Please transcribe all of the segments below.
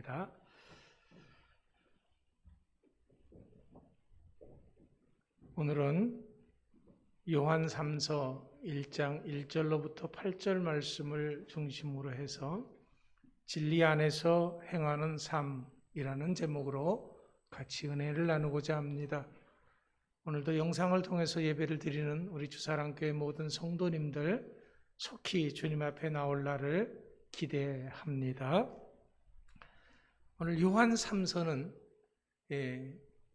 바랍니다. 오늘은 요한 3서 1장 1절로부터 8절 말씀을 중심으로 해서 진리 안에서 행하는 삶이라는 제목으로 같이 은혜를 나누고자 합니다. 오늘도 영상을 통해서 예배를 드리는 우리 주사랑교회 모든 성도님들 속히 주님 앞에 나올 날을 기대합니다. 오늘 요한 3서는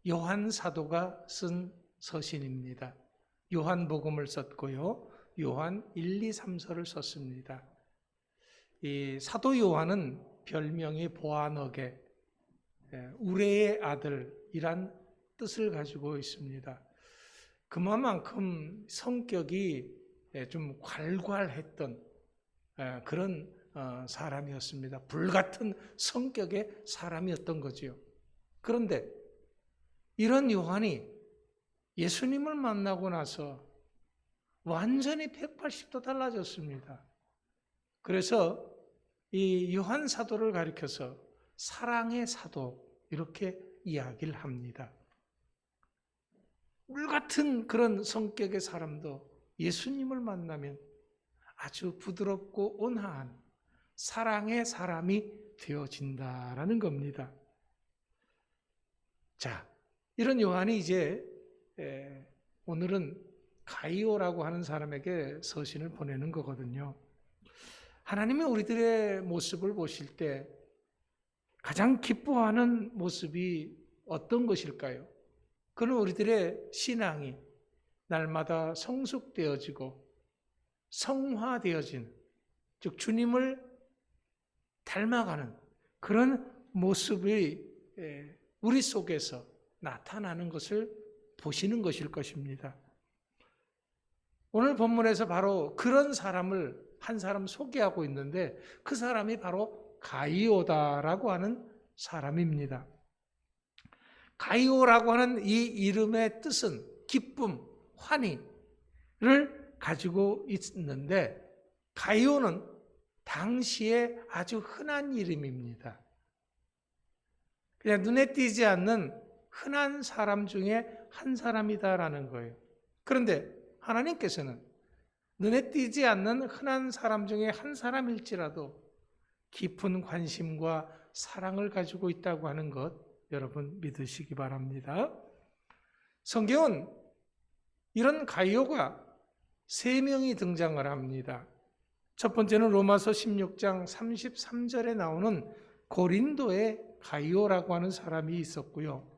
요한 사도가 쓴 서신입니다. 요한복음을 썼고요. 요한 1, 2, 3서를 썼습니다. 이 사도 요한은 별명이 보아너게, 우레의 아들이란 뜻을 가지고 있습니다. 그만큼 성격이 좀 괄괄했던 그런 사람이었습니다. 불같은 성격의 사람이었던 거지요. 그런데 이런 요한이 예수님을 만나고 나서 완전히 180도 달라졌습니다. 그래서 이 요한 사도를 가리켜서 사랑의 사도 이렇게 이야기를 합니다. 물같은 그런 성격의 사람도 예수님을 만나면 아주 부드럽고 온화한 사랑의 사람이 되어진다라는 겁니다. 자, 이런 요한이 이제 오늘은 가이오라고 하는 사람에게 서신을 보내는 거거든요. 하나님이 우리들의 모습을 보실 때 가장 기뻐하는 모습이 어떤 것일까요? 그는 우리들의 신앙이 날마다 성숙되어지고 성화되어진, 즉 주님을 닮아가는 그런 모습이 우리 속에서 나타나는 것을 보시는 것일 것입니다. 오늘 본문에서 바로 그런 사람을 한 사람 소개하고 있는데 그 사람이 바로 가이오다라고 하는 사람입니다. 가이오라고 하는 이 이름의 뜻은 기쁨, 환희를 가지고 있는데 가이오는 당시에 아주 흔한 이름입니다. 그냥 눈에 띄지 않는 흔한 사람 중에 한 사람이다라는 거예요. 그런데 하나님께서는 눈에 띄지 않는 흔한 사람 중에 한 사람일지라도 깊은 관심과 사랑을 가지고 있다고 하는 것 여러분 믿으시기 바랍니다. 성경은 이런 가이오가 3명이 등장을 합니다. 첫 번째는 로마서 16장 33절에 나오는 고린도의 가이오라고 하는 사람이 있었고요.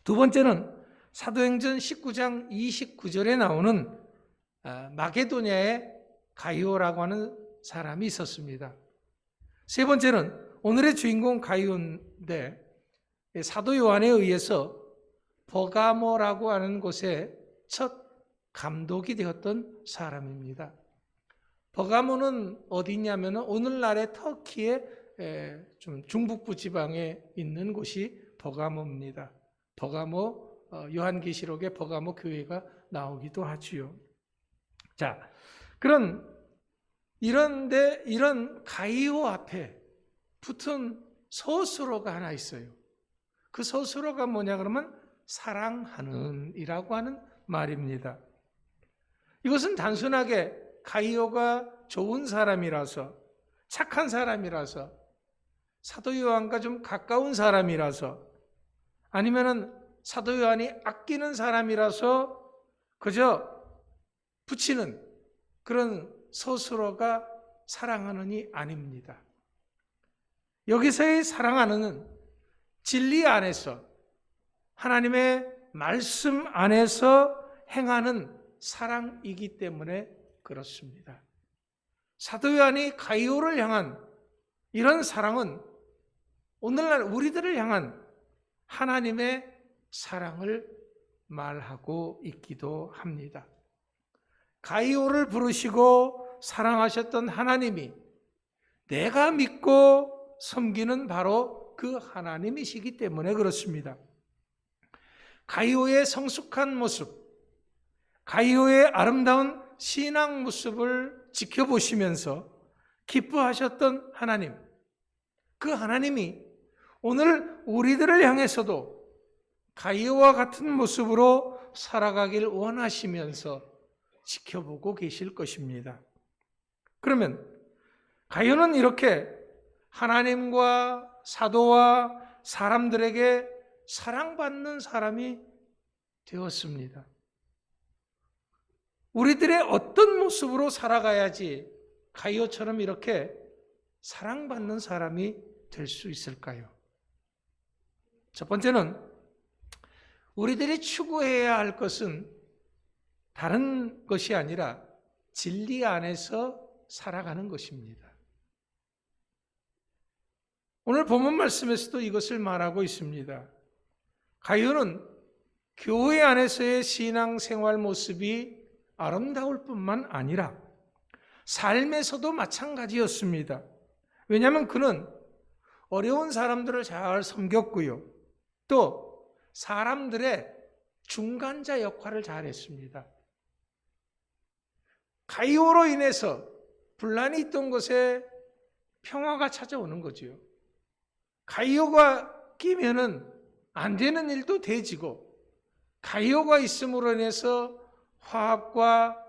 두 번째는 사도행전 19장 29절에 나오는 마게도냐의 가이오라고 하는 사람이 있었습니다. 세 번째는 오늘의 주인공 가이오인데 사도 요한에 의해서 버가모라고 하는 곳에 첫 감독이 되었던 사람입니다. 버가모는 어디냐면 오늘날의 터키의 좀 중북부 지방에 있는 곳이 버가모입니다. 버가모 요한계시록에 버가모 교회가 나오기도 하지요. 자, 이런데 이런 가이오 앞에 붙은 서술어가 하나 있어요. 그 서술어가 뭐냐 그러면 사랑하는 이라고 하는 말입니다. 이것은 단순하게 가이오가 좋은 사람이라서 착한 사람이라서 사도 요한과 좀 가까운 사람이라서 아니면은 사도 요한이 아끼는 사람이라서 그저 붙이는 그런 서술어가 사랑하는이 아닙니다. 여기서의 사랑하는은 진리 안에서 하나님의 말씀 안에서 행하는 사랑이기 때문에 그렇습니다. 사도 요한이 가이오를 향한 이런 사랑은 오늘날 우리들을 향한 하나님의 사랑을 말하고 있기도 합니다. 가이오를 부르시고 사랑하셨던 하나님이 내가 믿고 섬기는 바로 그 하나님이시기 때문에 그렇습니다. 가이오의 성숙한 모습, 가이오의 아름다운 신앙 모습을 지켜보시면서 기뻐하셨던 하나님, 그 하나님이 오늘 우리들을 향해서도 가이오와 같은 모습으로 살아가길 원하시면서 지켜보고 계실 것입니다. 그러면 가이오는 이렇게 하나님과 사도와 사람들에게 사랑받는 사람이 되었습니다. 우리들의 어떤 모습으로 살아가야지 가이오처럼 이렇게 사랑받는 사람이 될 수 있을까요? 첫 번째는 우리들이 추구해야 할 것은 다른 것이 아니라 진리 안에서 살아가는 것입니다. 오늘 본문 말씀에서도 이것을 말하고 있습니다. 가이오는 교회 안에서의 신앙생활 모습이 아름다울 뿐만 아니라 삶에서도 마찬가지였습니다. 왜냐하면 그는 어려운 사람들을 잘 섬겼고요. 또 사람들의 중간자 역할을 잘했습니다. 가이오로 인해서 분란이 있던 곳에 평화가 찾아오는 거지요. 가이오가 끼면은 안 되는 일도 돼지고, 가이오가 있음으로 인해서 화합과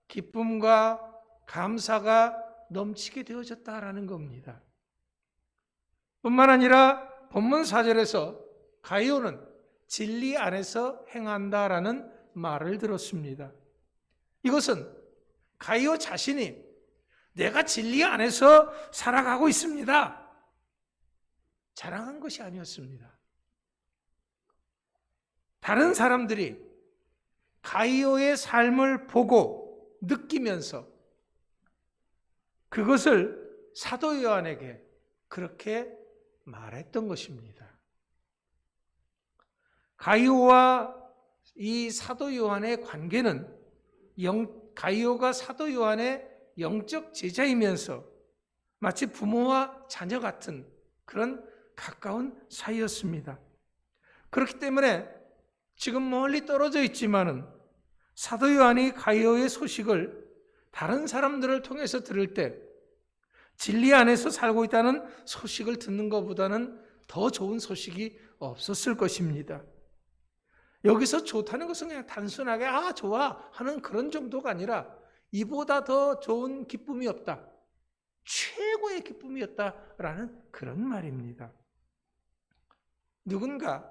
기쁨과 감사가 넘치게 되어졌다라는 겁니다. 뿐만 아니라 본문 4절에서 가이오는 진리 안에서 행한다라는 말을 들었습니다. 이것은 가이오 자신이 내가 진리 안에서 살아가고 있습니다, 자랑한 것이 아니었습니다. 다른 사람들이 가이오의 삶을 보고 느끼면서 그것을 사도 요한에게 그렇게 말했던 것입니다. 가이오와 이 사도 요한의 관계는 가이오가 사도 요한의 영적 제자이면서 마치 부모와 자녀 같은 그런 가까운 사이였습니다. 그렇기 때문에 지금 멀리 떨어져 있지만은 사도 요한이 가이오의 소식을 다른 사람들을 통해서 들을 때 진리 안에서 살고 있다는 소식을 듣는 것보다는 더 좋은 소식이 없었을 것입니다. 여기서 좋다는 것은 그냥 단순하게 좋아 하는 그런 정도가 아니라 이보다 더 좋은 기쁨이 없다, 최고의 기쁨이었다라는 그런 말입니다. 누군가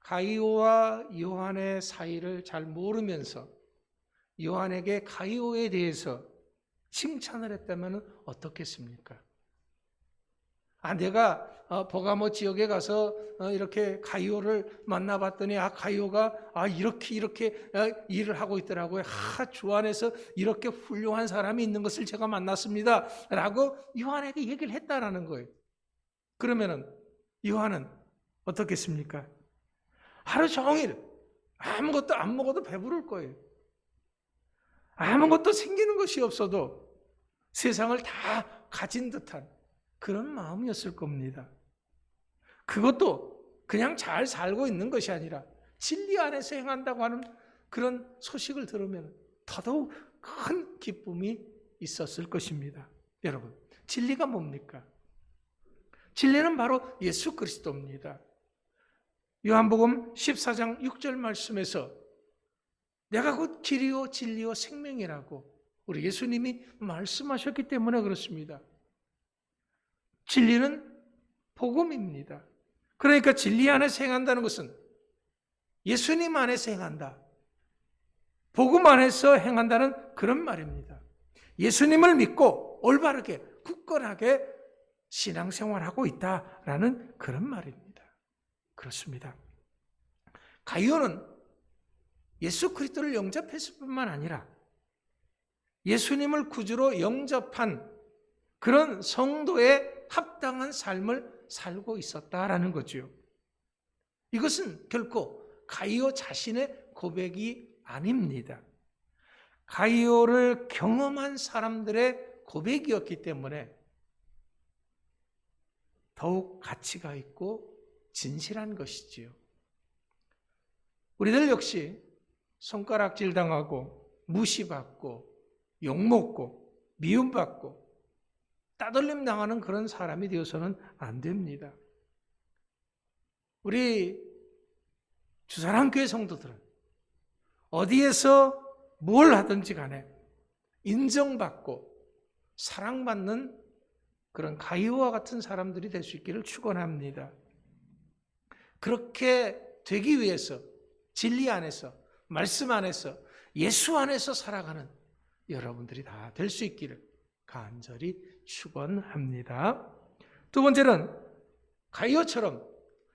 가이오와 요한의 사이를 잘 모르면서 요한에게 가이오에 대해서 칭찬을 했다면 어떻겠습니까? 내가 버가모 지역에 가서 이렇게 가이오를 만나봤더니 가이오가 이렇게 일을 하고 있더라고요. 주 안에서 이렇게 훌륭한 사람이 있는 것을 제가 만났습니다 라고 요한에게 얘기를 했다라는 거예요. 그러면은 요한은 어떻겠습니까? 하루 종일 아무것도 안 먹어도 배부를 거예요. 아무것도 생기는 것이 없어도 세상을 다 가진 듯한 그런 마음이었을 겁니다. 그것도 그냥 잘 살고 있는 것이 아니라 진리 안에서 행한다고 하는 그런 소식을 들으면 더더욱 큰 기쁨이 있었을 것입니다. 여러분, 진리가 뭡니까? 진리는 바로 예수 그리스도입니다. 요한복음 14장 6절 말씀에서 내가 곧 길이요 진리요 생명이라고 우리 예수님이 말씀하셨기 때문에 그렇습니다. 진리는 복음입니다. 그러니까 진리 안에서 행한다는 것은 예수님 안에서 행한다, 복음 안에서 행한다는 그런 말입니다. 예수님을 믿고 올바르게 굳건하게 신앙생활하고 있다라는 그런 말입니다. 그렇습니다. 가이오는 예수 그리스도를 영접했을 뿐만 아니라 예수님을 구주로 영접한 그런 성도의 합당한 삶을 살고 있었다라는 거죠. 이것은 결코 가이오 자신의 고백이 아닙니다. 가이오를 경험한 사람들의 고백이었기 때문에 더욱 가치가 있고 진실한 것이지요. 우리들 역시 손가락질 당하고 무시받고 욕먹고 미움받고 따돌림 당하는 그런 사람이 되어서는 안 됩니다. 우리 주사랑교회 성도들은 어디에서 뭘 하든지 간에 인정받고 사랑받는 그런 가이오와 같은 사람들이 될 수 있기를 축원합니다. 그렇게 되기 위해서 진리 안에서, 말씀 안에서, 예수 안에서 살아가는 여러분들이 다 될 수 있기를 간절히 축원합니다. 두 번째는 가이오처럼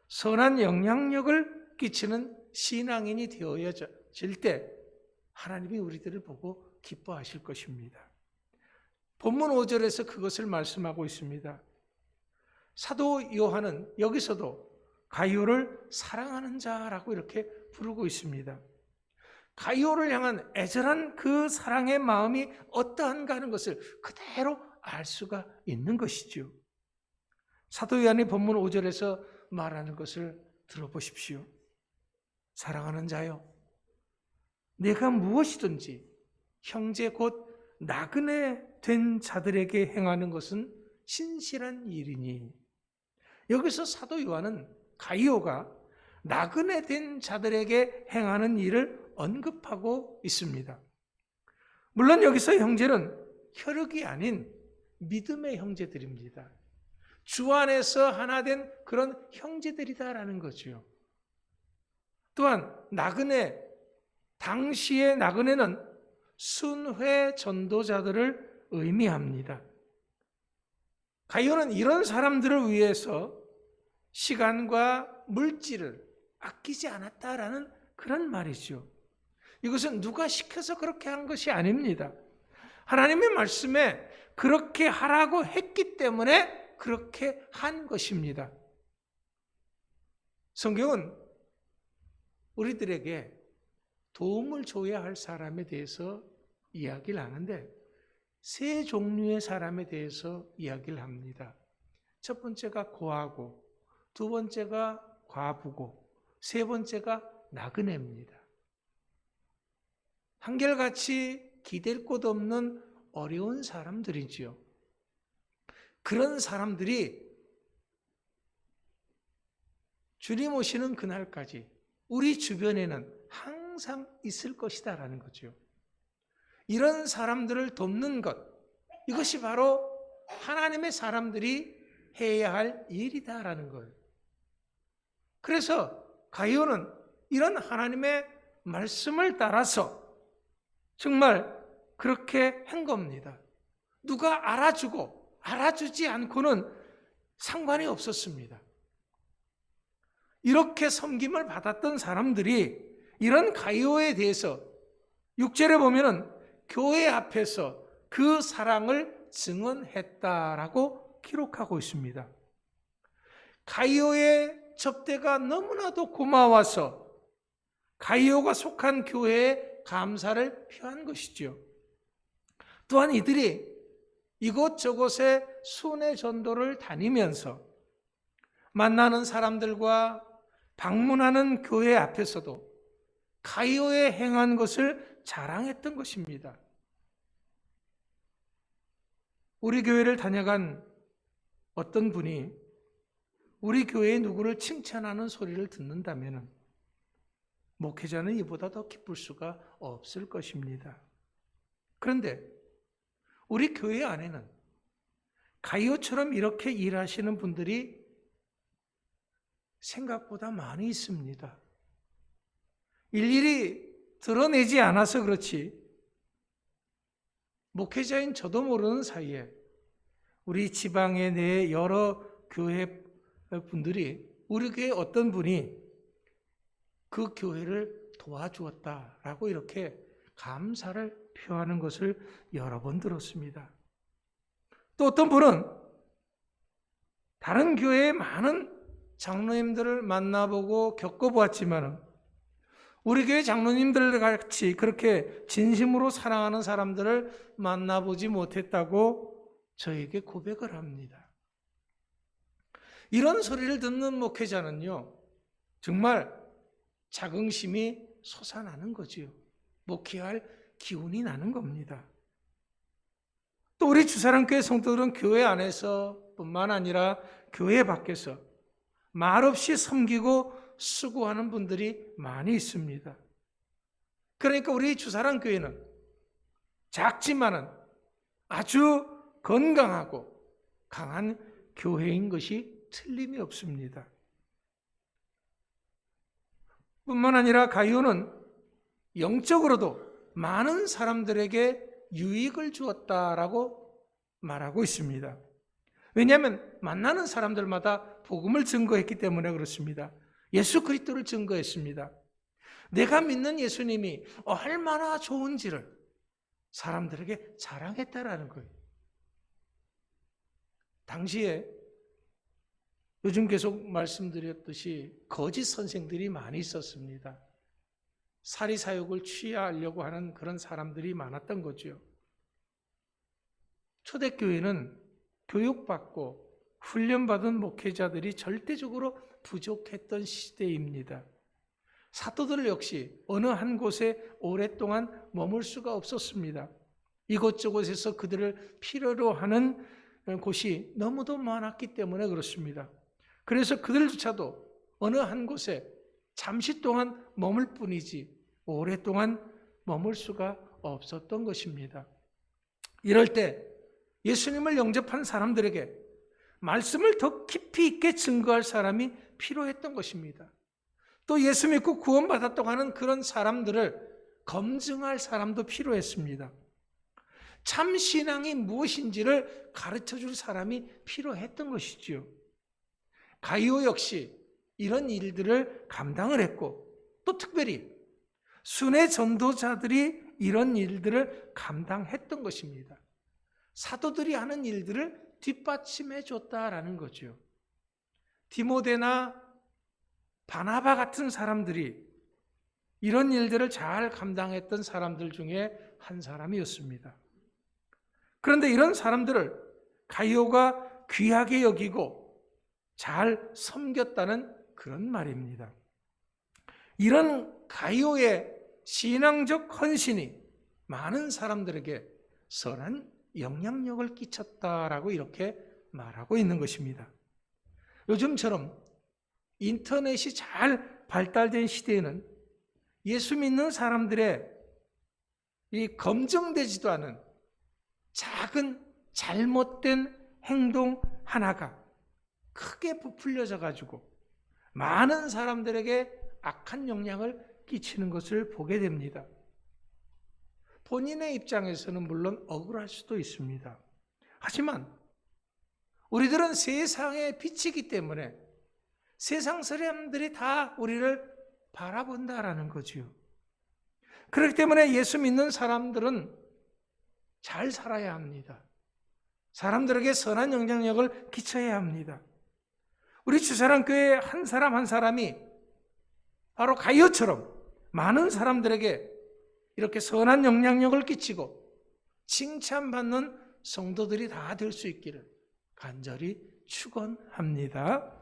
선한 영향력을 끼치는 신앙인이 되어질 때 하나님이 우리들을 보고 기뻐하실 것입니다. 본문 5절에서 그것을 말씀하고 있습니다. 사도 요한은 여기서도 가이오를 사랑하는 자라고 이렇게 부르고 있습니다. 가이오를 향한 애절한 그 사랑의 마음이 어떠한가 하는 것을 그대로 알 수가 있는 것이죠. 사도 요한이 본문 5절에서 말하는 것을 들어보십시오. 사랑하는 자여, 내가 무엇이든지 형제 곧 나그네 된 자들에게 행하는 것은 신실한 일이니. 여기서 사도 요한은 가이오가 나그네 된 자들에게 행하는 일을 언급하고 있습니다. 물론 여기서 형제는 혈육이 아닌 믿음의 형제들입니다. 주 안에서 하나 된 그런 형제들이다라는 거죠. 또한 나그네, 당시의 나그네는 순회 전도자들을 의미합니다. 가이오는 이런 사람들을 위해서 시간과 물질을 아끼지 않았다라는 그런 말이죠. 이것은 누가 시켜서 그렇게 한 것이 아닙니다. 하나님의 말씀에 그렇게 하라고 했기 때문에 그렇게 한 것입니다. 성경은 우리들에게 도움을 줘야 할 사람에 대해서 이야기를 하는데 세 종류의 사람에 대해서 이야기를 합니다. 첫 번째가 고아고, 두 번째가 과부고, 세 번째가 나그네입니다. 한결같이 기댈 곳 없는 어려운 사람들이지요. 그런 사람들이 주님 오시는 그날까지 우리 주변에는 항상 있을 것이다라는 거죠. 이런 사람들을 돕는 것, 이것이 바로 하나님의 사람들이 해야 할 일이다라는 거예요. 그래서 가이오는 이런 하나님의 말씀을 따라서 정말 그렇게 한 겁니다. 누가 알아주고 알아주지 않고는 상관이 없었습니다. 이렇게 섬김을 받았던 사람들이 이런 가이오에 대해서 6절에 보면은 교회 앞에서 그 사랑을 증언했다라고 기록하고 있습니다. 가이오의 접대가 너무나도 고마워서 가이오가 속한 교회에 감사를 표한 것이죠. 또한 이들이 이곳저곳에 순회 전도를 다니면서 만나는 사람들과 방문하는 교회 앞에서도 가이오에 행한 것을 자랑했던 것입니다. 우리 교회를 다녀간 어떤 분이 우리 교회의 누구를 칭찬하는 소리를 듣는다면 목회자는 이보다 더 기쁠 수가 없을 것입니다. 그런데 우리 교회 안에는 가이오처럼 이렇게 일하시는 분들이 생각보다 많이 있습니다. 일일이 드러내지 않아서 그렇지 목회자인 저도 모르는 사이에 우리 지방의 내 여러 교회 분들이 우리 교회 어떤 분이 그 교회를 도와주었다라고 이렇게 감사를 표하는 것을 여러 번 들었습니다. 또 어떤 분은 다른 교회의 많은 장로님들을 만나보고 겪어보았지만 우리 교회 장로님들 같이 그렇게 진심으로 사랑하는 사람들을 만나보지 못했다고 저에게 고백을 합니다. 이런 소리를 듣는 목회자는요, 정말 자긍심이 솟아나는 거지요. 목회할 기운이 나는 겁니다. 또 우리 주사랑교회 성도들은 교회 안에서 뿐만 아니라 교회 밖에서 말없이 섬기고 수고하는 분들이 많이 있습니다. 그러니까 우리 주사랑교회는 작지만은 아주 건강하고 강한 교회인 것이 틀림이 없습니다. 뿐만 아니라 가이오는 영적으로도 많은 사람들에게 유익을 주었다라고 말하고 있습니다. 왜냐하면 만나는 사람들마다 복음을 증거했기 때문에 그렇습니다. 예수 그리스도를 증거했습니다. 내가 믿는 예수님이 얼마나 좋은지를 사람들에게 자랑했다라는 거예요. 당시에 요즘 계속 말씀드렸듯이 거짓 선생들이 많이 있었습니다. 사리사욕을 취하려고 하는 그런 사람들이 많았던 거죠. 초대교회는 교육받고 훈련받은 목회자들이 절대적으로 부족했던 시대입니다. 사도들 역시 어느 한 곳에 오랫동안 머물 수가 없었습니다. 이곳저곳에서 그들을 필요로 하는 곳이 너무도 많았기 때문에 그렇습니다. 그래서 그들조차도 어느 한 곳에 잠시 동안 머물 뿐이지 오랫동안 머물 수가 없었던 것입니다. 이럴 때 예수님을 영접한 사람들에게 말씀을 더 깊이 있게 증거할 사람이 필요했던 것입니다. 또 예수 믿고 구원받았다고 하는 그런 사람들을 검증할 사람도 필요했습니다. 참 신앙이 무엇인지를 가르쳐줄 사람이 필요했던 것이지요. 가이오 역시 이런 일들을 감당을 했고 또 특별히 순회 전도자들이 이런 일들을 감당했던 것입니다. 사도들이 하는 일들을 뒷받침해 줬다라는 거죠. 디모데나 바나바 같은 사람들이 이런 일들을 잘 감당했던 사람들 중에 한 사람이었습니다. 그런데 이런 사람들을 가이오가 귀하게 여기고 잘 섬겼다는 그런 말입니다. 이런 가이오의 신앙적 헌신이 많은 사람들에게 선한 영향력을 끼쳤다라고 이렇게 말하고 있는 것입니다. 요즘처럼 인터넷이 잘 발달된 시대에는 예수 믿는 사람들의 이 검증되지도 않은 작은 잘못된 행동 하나가 크게 부풀려져 가지고 많은 사람들에게 악한 영향을 끼치는 것을 보게 됩니다. 본인의 입장에서는 물론 억울할 수도 있습니다. 하지만 우리들은 세상의 빛이기 때문에 세상 사람들이 다 우리를 바라본다라는 거지요. 그렇기 때문에 예수 믿는 사람들은 잘 살아야 합니다. 사람들에게 선한 영향력을 끼쳐야 합니다. 우리 주사랑교회 한 사람 한 사람이 바로 가이오처럼 많은 사람들에게 이렇게 선한 영향력을 끼치고 칭찬받는 성도들이 다 될 수 있기를 간절히 축원합니다.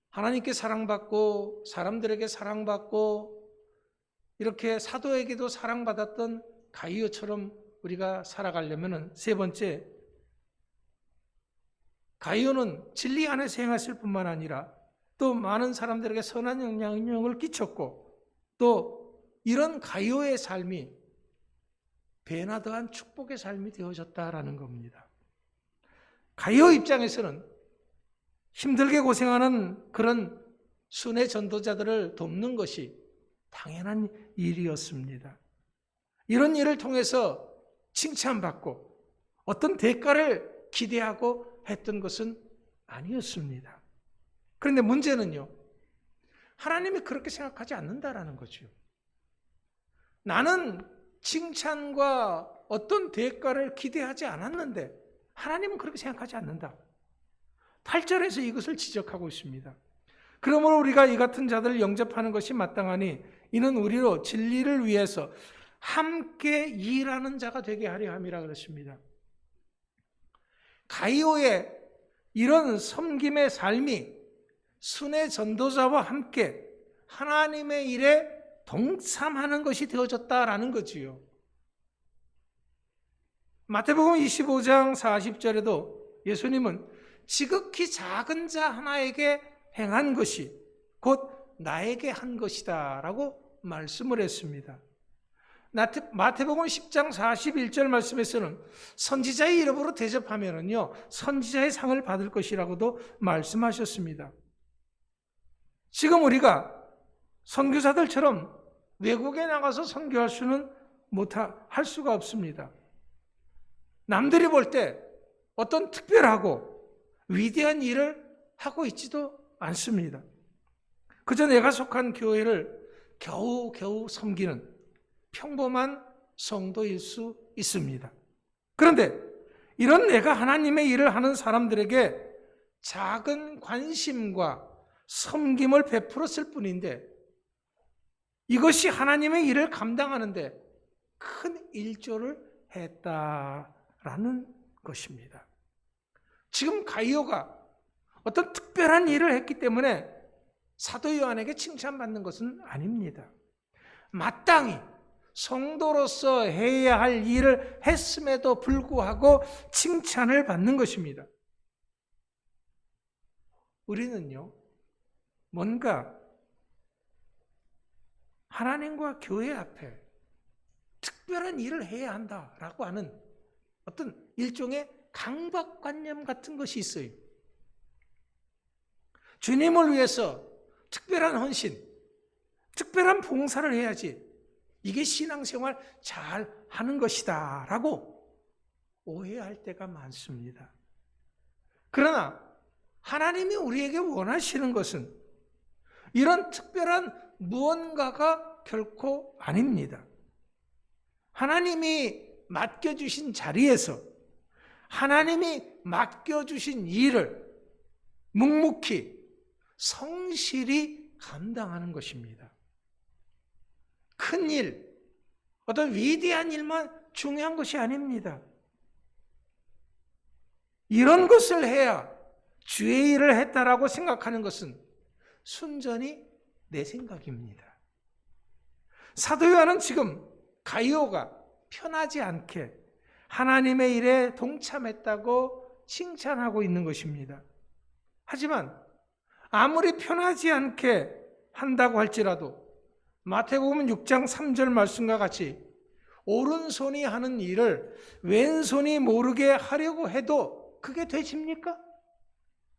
하나님께 사랑받고 사람들에게 사랑받고 이렇게 사도에게도 사랑받았던 가이오처럼 우리가 살아가려면 세 번째, 가이오는 진리 안에서 행하실 뿐만 아니라 또 많은 사람들에게 선한 영향력을 끼쳤고 또 이런 가이오의 삶이 베나드한 축복의 삶이 되어졌다라는 겁니다. 가이오 입장에서는 힘들게 고생하는 그런 순회 전도자들을 돕는 것이 당연한 일이었습니다. 이런 일을 통해서 칭찬받고 어떤 대가를 기대하고 했던 것은 아니었습니다. 그런데 문제는요, 하나님이 그렇게 생각하지 않는다라는 거죠. 나는 칭찬과 어떤 대가를 기대하지 않았는데 하나님은 그렇게 생각하지 않는다. 8절에서 이것을 지적하고 있습니다. 그러므로 우리가 이 같은 자들을 영접하는 것이 마땅하니 이는 우리로 진리를 위해서 함께 일하는 자가 되게 하려 함이라 그랬습니다. 가이오의 이런 섬김의 삶이 순회 전도자와 함께 하나님의 일에 동참하는 것이 되어졌다라는 거지요. 마태복음 25장 40절에도 예수님은 지극히 작은 자 하나에게 행한 것이 곧 나에게 한 것이다 라고 말씀을 했습니다. 마태복음 10장 41절 말씀에서는 선지자의 이름으로 대접하면은요, 선지자의 상을 받을 것이라고도 말씀하셨습니다. 지금 우리가 선교사들처럼 외국에 나가서 선교할 수는 할 수가 없습니다. 남들이 볼 때 어떤 특별하고 위대한 일을 하고 있지도 않습니다. 그저 내가 속한 교회를 겨우겨우 섬기는 평범한 성도일 수 있습니다. 그런데 이런 내가 하나님의 일을 하는 사람들에게 작은 관심과 섬김을 베풀었을 뿐인데 이것이 하나님의 일을 감당하는데 큰 일조를 했다라는 것입니다. 지금 가이오가 어떤 특별한 일을 했기 때문에 사도 요한에게 칭찬받는 것은 아닙니다. 마땅히 성도로서 해야 할 일을 했음에도 불구하고 칭찬을 받는 것입니다. 우리는요, 뭔가 하나님과 교회 앞에 특별한 일을 해야 한다라고 하는 어떤 일종의 강박관념 같은 것이 있어요. 주님을 위해서 특별한 헌신, 특별한 봉사를 해야지 이게 신앙생활 잘 하는 것이다 라고 오해할 때가 많습니다. 그러나 하나님이 우리에게 원하시는 것은 이런 특별한 무언가가 결코 아닙니다. 하나님이 맡겨주신 자리에서 하나님이 맡겨주신 일을 묵묵히 성실히 감당하는 것입니다. 큰 일, 어떤 위대한 일만 중요한 것이 아닙니다. 이런 것을 해야 주의 일을 했다라고 생각하는 것은 순전히 내 생각입니다. 사도 요한은 지금 가이오가 편하지 않게 하나님의 일에 동참했다고 칭찬하고 있는 것입니다. 하지만 아무리 편하지 않게 한다고 할지라도 마태복음 6장 3절 말씀과 같이 오른손이 하는 일을 왼손이 모르게 하려고 해도 그게 되십니까?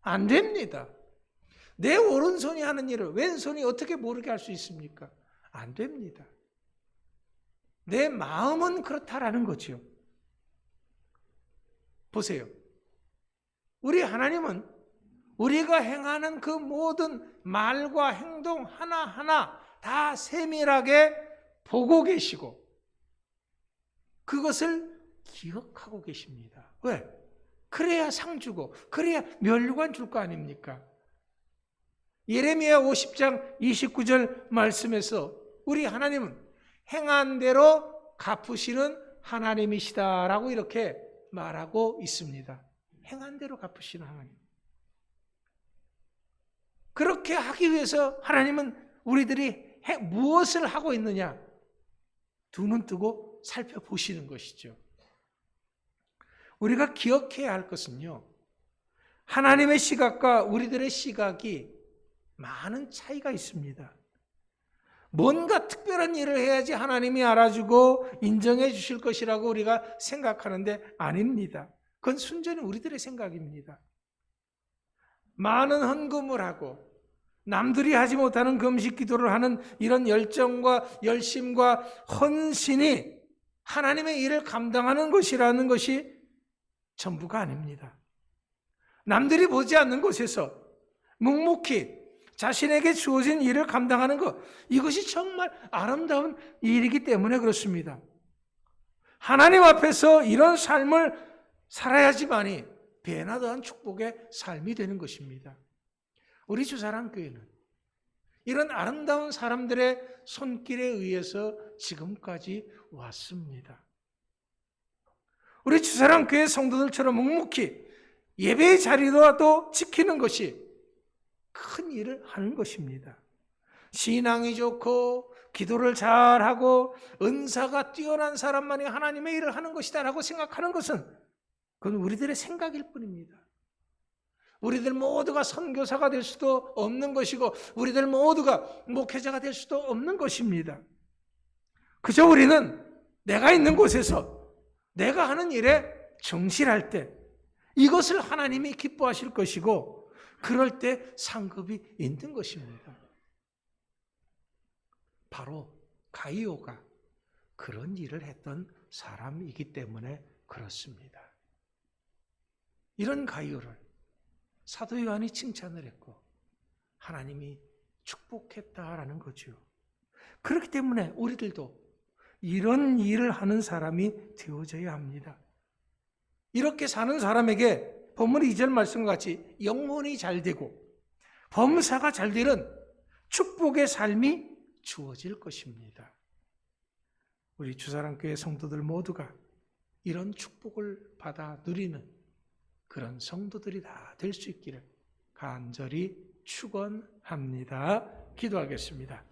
안 됩니다. 내 오른손이 하는 일을 왼손이 어떻게 모르게 할 수 있습니까? 안 됩니다. 내 마음은 그렇다라는 거죠. 보세요. 우리 하나님은 우리가 행하는 그 모든 말과 행동 하나하나 다 세밀하게 보고 계시고 그것을 기억하고 계십니다. 왜? 그래야 상 주고 그래야 멸류관 줄 거 아닙니까? 예레미야 50장 29절 말씀에서 우리 하나님은 행한 대로 갚으시는 하나님이시다라고 이렇게 말하고 있습니다. 행한 대로 갚으시는 하나님. 그렇게 하기 위해서 하나님은 우리들이 무엇을 하고 있느냐? 두 눈 뜨고 살펴보시는 것이죠. 우리가 기억해야 할 것은요, 하나님의 시각과 우리들의 시각이 많은 차이가 있습니다. 뭔가 특별한 일을 해야지 하나님이 알아주고 인정해 주실 것이라고 우리가 생각하는데 아닙니다. 그건 순전히 우리들의 생각입니다. 많은 헌금을 하고 남들이 하지 못하는 금식 기도를 하는 이런 열정과 열심과 헌신이 하나님의 일을 감당하는 것이라는 것이 전부가 아닙니다. 남들이 보지 않는 곳에서 묵묵히 자신에게 주어진 일을 감당하는 것, 이것이 정말 아름다운 일이기 때문에 그렇습니다. 하나님 앞에서 이런 삶을 살아야지만이 배나 더한 축복의 삶이 되는 것입니다. 우리 주사랑교회는 이런 아름다운 사람들의 손길에 의해서 지금까지 왔습니다. 우리 주사랑교회 성도들처럼 묵묵히 예배의 자리라도 지키는 것이 큰 일을 하는 것입니다. 신앙이 좋고 기도를 잘하고 은사가 뛰어난 사람만이 하나님의 일을 하는 것이다 라고 생각하는 것은 그건 우리들의 생각일 뿐입니다. 우리들 모두가 선교사가 될 수도 없는 것이고 우리들 모두가 목회자가 될 수도 없는 것입니다. 그저 우리는 내가 있는 곳에서 내가 하는 일에 정실할 때 이것을 하나님이 기뻐하실 것이고 그럴 때 상급이 있는 것입니다. 바로 가이오가 그런 일을 했던 사람이기 때문에 그렇습니다. 이런 가이오를 사도 요한이 칭찬을 했고 하나님이 축복했다라는 거죠. 그렇기 때문에 우리들도 이런 일을 하는 사람이 되어져야 합니다. 이렇게 사는 사람에게 본문 2절 말씀과 같이 영혼이 잘 되고 범사가 잘 되는 축복의 삶이 주어질 것입니다. 우리 주사랑교회 성도들 모두가 이런 축복을 받아 누리는 그런 성도들이 다 될 수 있기를 간절히 축원합니다. 기도하겠습니다.